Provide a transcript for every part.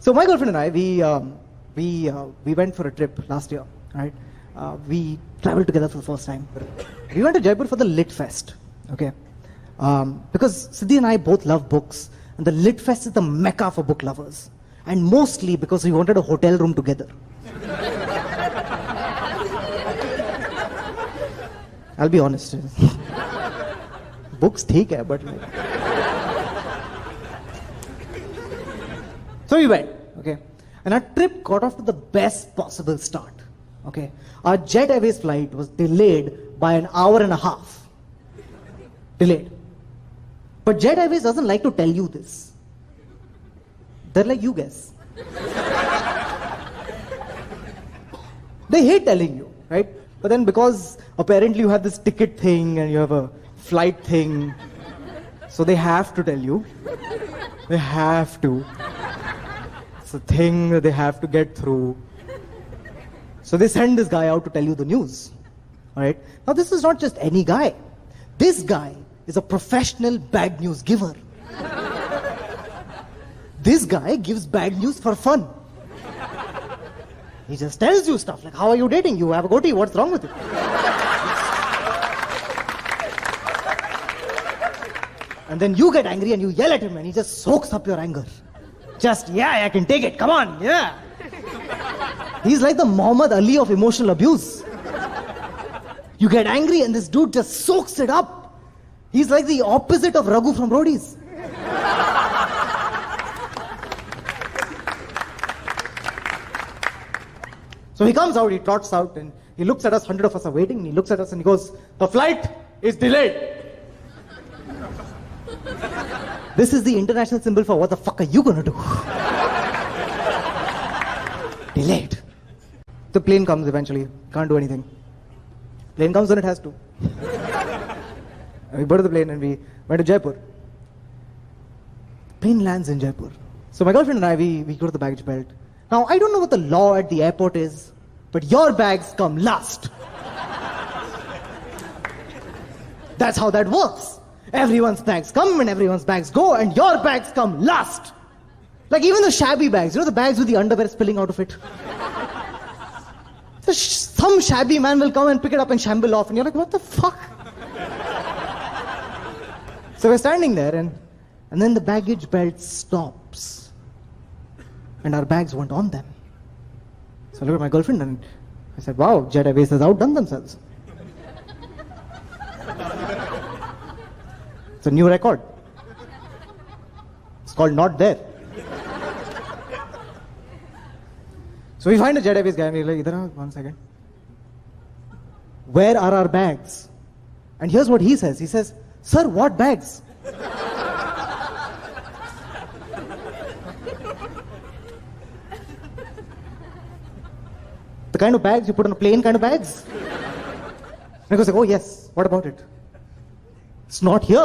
So my girlfriend and I, we went for a trip last year, right? We traveled together for the first time. We went to Jaipur for the Lit Fest, okay? Because Siddhi and I both love books, and the Lit Fest is the mecca for book lovers. And mostly because we wanted a hotel room together. I'll be honest. Books theek hai, but like... So we went, okay? And our trip got off to the best possible start, okay? Our Jet Airways flight was delayed by an hour and a half. Delayed. But Jet Airways doesn't like to tell you this. They're like, you guess. They hate telling you, right? But then because apparently you have this ticket thing and you have a flight thing, so they have to tell you. They have to. It's a thing that they have to get through. So they send this guy out to tell you the news. All right? Now this is not just any guy. This guy is a professional bad news giver. This guy gives bad news for fun. He just tells you stuff like, how are you dating? You have a goatee, what's wrong with you? And then you get angry and you yell at him and he just soaks up your anger. Just, yeah, I can take it, come on, yeah. He's like the Muhammad Ali of emotional abuse. You get angry and this dude just soaks it up. He's like the opposite of Raghu from Roadies. So he comes out, he trots out, and he looks at us, 100 of us are waiting, and he looks at us and he goes, the flight is delayed. This is the international symbol for what the fuck are you gonna do? Delayed. The plane comes eventually, can't do anything. Plane comes when it has to. We boarded the plane and we went to Jaipur. Plane lands in Jaipur. So my girlfriend and I, we go to the baggage belt. Now, I don't know what the law at the airport is, but your bags come last. That's how that works. Everyone's bags come and everyone's bags go, and your bags come last. Like even the shabby bags, you know, the bags with the underwear spilling out of it. So some shabby man will come and pick it up and shamble off, and you're like, what the fuck? So we're standing there, and then the baggage belt stops. And our bags weren't on them. So I looked at my girlfriend and I said, wow, Jet Airways has outdone themselves. It's a new record. It's called Not There. So we find a Jet Airways guy and we're like, Idhar, 1 second. Where are our bags? And here's what he says. He says, sir, what bags? The kind of bags you put on a plane kind of bags? And he goes like, oh yes, what about it? It's not here.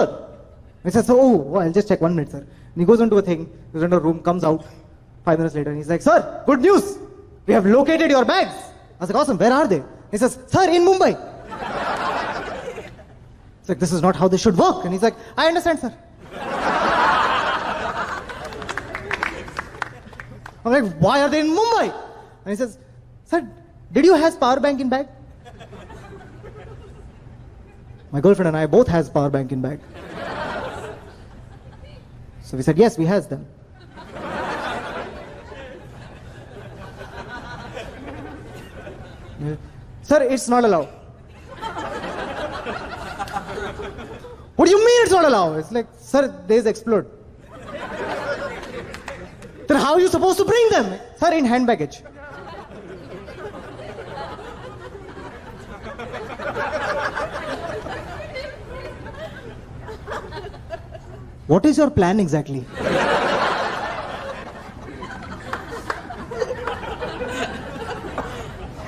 And he says, oh, I'll just check 1 minute, sir. And he goes into a thing, goes into a room, comes out 5 minutes later, and he's like, sir, good news. We have located your bags. I was like, awesome, where are they? He says, sir, in Mumbai. It's like, this is not how this should work. And he's like, I understand, sir. I'm like, why are they in Mumbai? And he says, sir, did you have power bank in bag? My girlfriend and I both has power bank in bag. So we said, yes, we has them. Sir, it's not allowed. What do you mean it's not allowed? It's like, sir, these explode. Then how are you supposed to bring them? Sir, in hand baggage. What is your plan exactly?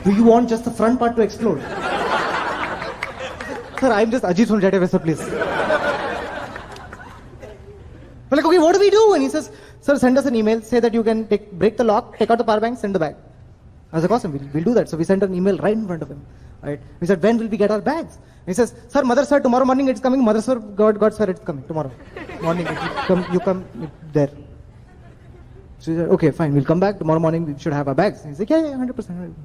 Do you want just the front part to explode? Sir, I'm just Ajit from Jet Airways, sir, please. We're like, okay, what do we do? And he says, sir, send us an email, say that you can break the lock, take out the power bank, send the bag. I was like, awesome, we'll do that. So we sent an email right in front of him. Right? We said, when will we get our bags? And he says, sir, mother sir, tomorrow morning it's coming. Mother sir, God sir, it's coming tomorrow morning. You come there. So she said, okay, fine, we'll come back tomorrow morning, we should have our bags. And he's like, yeah, 100%.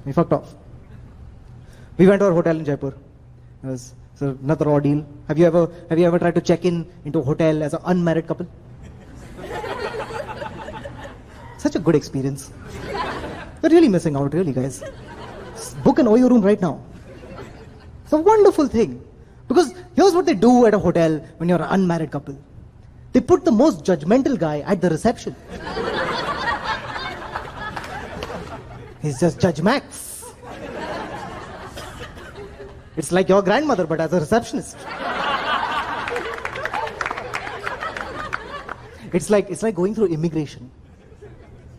We fucked off. We went to our hotel in Jaipur. It was another ordeal. Have you ever tried to check in into a hotel as an unmarried couple? Such a good experience. You're really missing out, really, guys. Book an OYO room right now. It's a wonderful thing. Because here's what they do at a hotel when you're an unmarried couple. They put the most judgmental guy at the reception. He's just Judge Max. It's like your grandmother, but as a receptionist. It's like going through immigration.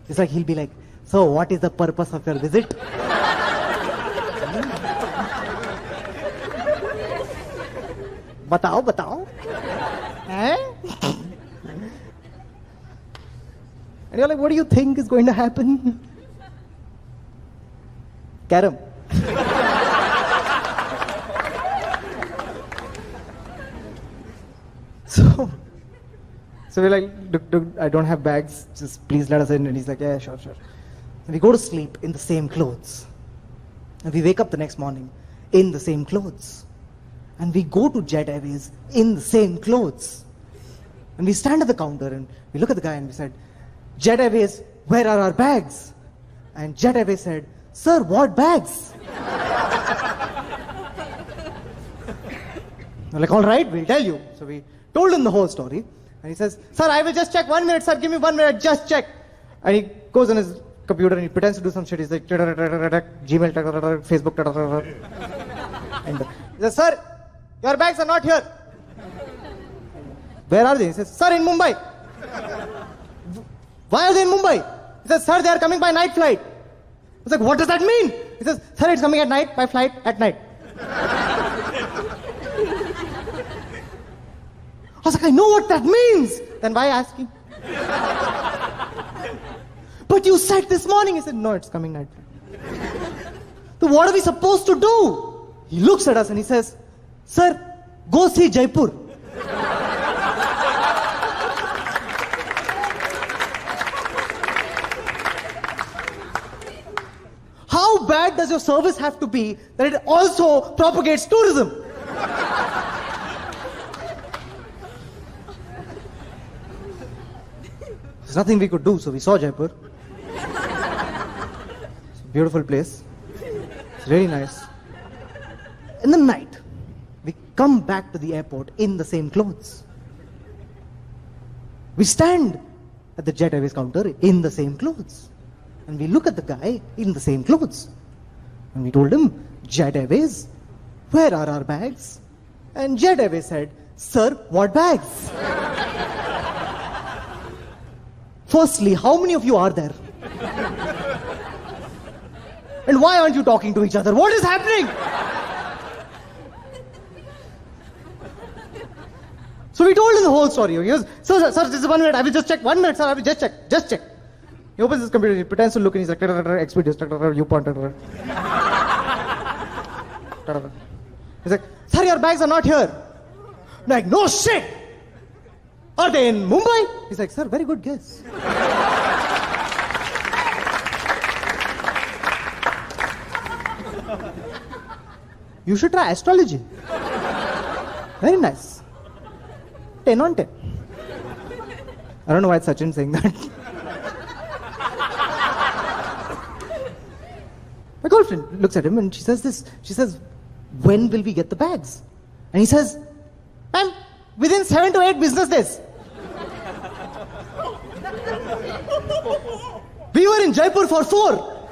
It's like he'll be like, so what is the purpose of your visit? Batao. Eh? And you're like, what do you think is going to happen? Karam. So we're like, look, I don't have bags, just please let us in. And he's like, yeah, sure. And we go to sleep in the same clothes. And we wake up the next morning in the same clothes. And we go to Jet Airways in the same clothes. And we stand at the counter and we look at the guy and we said, Jet Airways, where are our bags? And Jet Airways said, sir, what bags? We're like, all right, we'll tell you. So we told him the whole story. And he says, sir, I will just check 1 minute, sir, give me 1 minute, just check. And he goes on his computer and he pretends to do some shit. He's like, Gmail, Facebook, and he says, sir, your bags are not here. Where are they? He says, sir, in Mumbai. Why are they in Mumbai? He says, sir, they are coming by night flight. I was like, what does that mean? He says, sir, it's coming at night, by flight, at night. I was like, I know what that means. Then why asking? But you said this morning. He said, no, it's coming night flight. So what are we supposed to do? He looks at us and he says, sir, go see Jaipur. How bad does your service have to be that it also propagates tourism? There's nothing we could do, so we saw Jaipur. It's a beautiful place. It's really nice. In the night, we come back to the airport in the same clothes. We stand at the Jet Airways counter in the same clothes. And we look at the guy in the same clothes. And we told him, Jet Airways, where are our bags? And Jet Airways said, sir, what bags? Firstly, how many of you are there? And why aren't you talking to each other? What is happening? So we told him the whole story. He goes, sir, this is 1 minute. I will just check. 1 minute, sir. I will just check. Just check. He opens his computer. He pretends to look and he's like, Expedius, YouPorn. He's like, sir, your bags are not here. I'm like, no shit. Are they in Mumbai? He's like, sir, very good guess. You should try astrology. Very nice. 10 on 10. I don't know why it's Sachin saying that. My girlfriend looks at him and she says this. She says, when will we get the bags? And he says, ma'am, within 7 to 8 business days. We were in Jaipur for 4.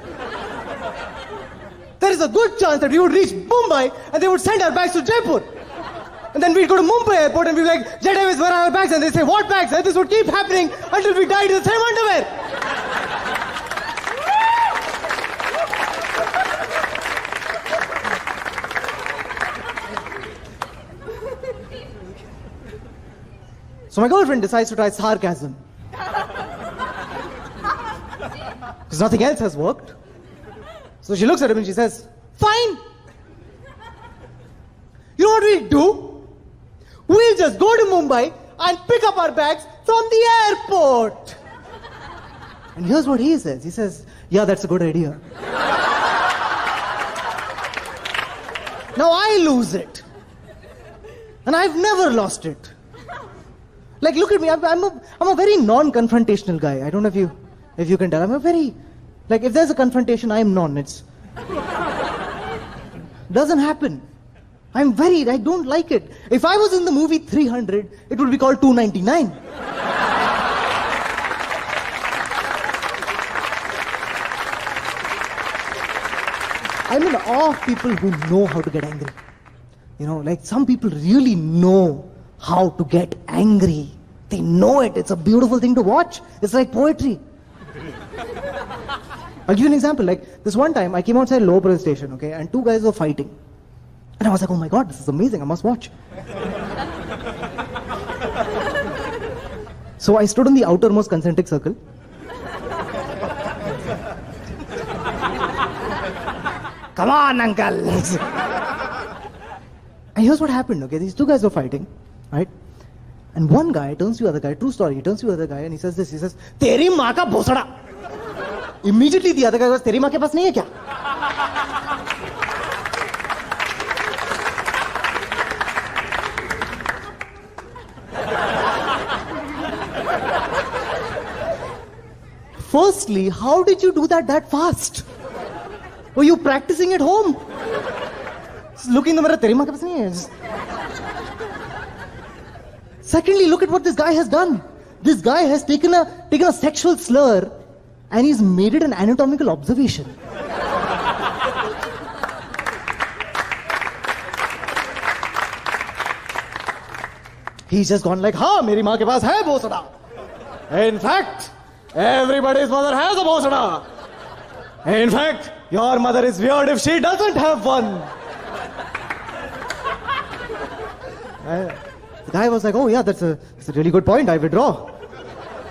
There is a good chance that we would reach Mumbai and they would send our bags to Jaipur. And then we'd go to Mumbai airport and we'd be like, Jet Airways, where are our bags? And they say, what bags? And this would keep happening until we died in the same underwear. So my girlfriend decides to try sarcasm. Because nothing else has worked. So she looks at him and she says, fine. You know what we'll do? We'll just go to Mumbai and pick up our bags, throw from the airport. And here's what he says. He says, yeah, that's a good idea. Now I lose it. And I've never lost it. Like, look at me. I'm a very non-confrontational guy. I don't know if you can tell. I'm a very, like, if there's a confrontation, I'm non. It's doesn't happen. I don't like it. If I was in the movie 300, it would be called 299. I'm in awe of people who know how to get angry. You know, like some people really know how to get angry. They know it. It's a beautiful thing to watch. It's like poetry. I'll give you an example. Like this one time, I came outside Lower Parel station, okay, and two guys were fighting. And I was like, oh my God, this is amazing. I must watch. So I stood in the outermost concentric circle. Come on, uncle. And here's what happened, okay? These two guys were fighting, right? And one guy turns to the other guy, true story, he turns to the other guy and he says this, he says, Teri maa ka bhosada. Immediately the other guy goes, Teri maa ke paas nahi hai kya? Firstly, how did you do that fast? Were you practicing at home? Look in the mirror, Teri maa ke paas nahi hai. Secondly, look at what this guy has done. This guy has taken a sexual slur and he's made it an anatomical observation. He's just gone like, हाँ, मेरी माँ के पास है भोसड़ा. In fact, everybody's mother has a भोसड़ा. In fact, your mother is weird if she doesn't have one. The guy was like, oh yeah, that's a really good point, I withdraw.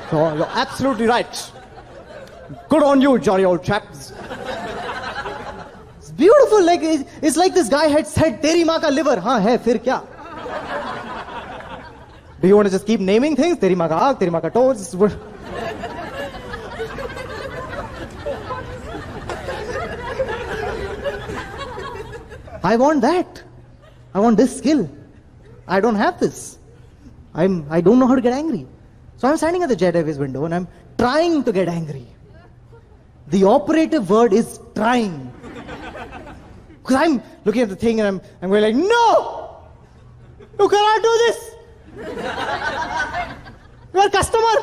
So, you're absolutely right. Good on you, jolly old chap. It's beautiful, like, it's like this guy had said, Teri maa ka liver, haan hai, fir kya? Do you want to just keep naming things? Teri maa ka aag, Teri maa ka toes. I want that. I want this skill. I don't have this. I don't know how to get angry. So I'm standing at the Jet Airways window and I'm trying to get angry. The operative word is trying. Because I'm looking at the thing and I'm going like, no! You cannot do this! You are a customer!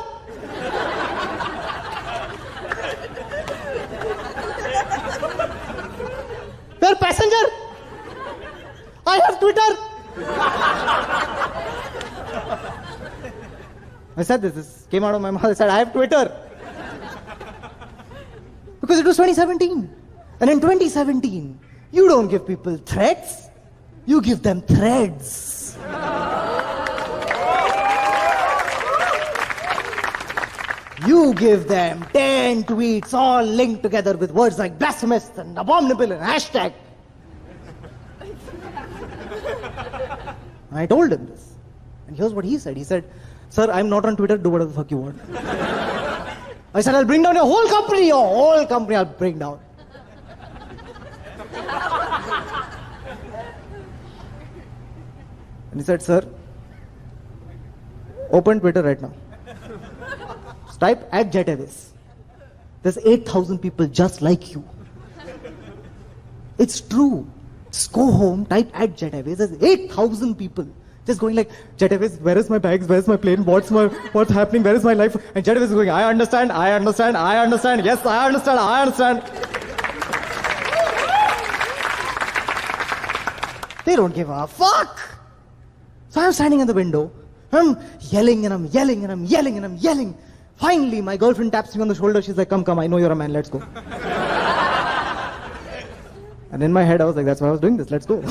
You are a passenger! I have Twitter! I said this came out of my mouth. I said, I have Twitter. Because it was 2017. And in 2017, you don't give people threats, you give them threads. You give them 10 tweets all linked together with words like blasphemous and abominable and hashtag. I told him this. And here's what he said. He said, sir, I'm not on Twitter, do whatever the fuck you want. I said, I'll bring down your whole company I'll bring down. And he said, sir, open Twitter right now. Type at Jet Airways. There's 8,000 people just like you. It's true. Just go home, type at Jet Airways. There's 8,000 people just going like, Jet Airways, where is my bags? Where's my plane? What's happening? Where is my life? And Jet Airways is going, I understand. Yes, I understand. They don't give a fuck. So I'm standing at the window. I'm yelling and I'm yelling. Finally, my girlfriend taps me on the shoulder. She's like, come, I know you're a man. Let's go. And in my head, I was like, that's why I was doing this. Let's go.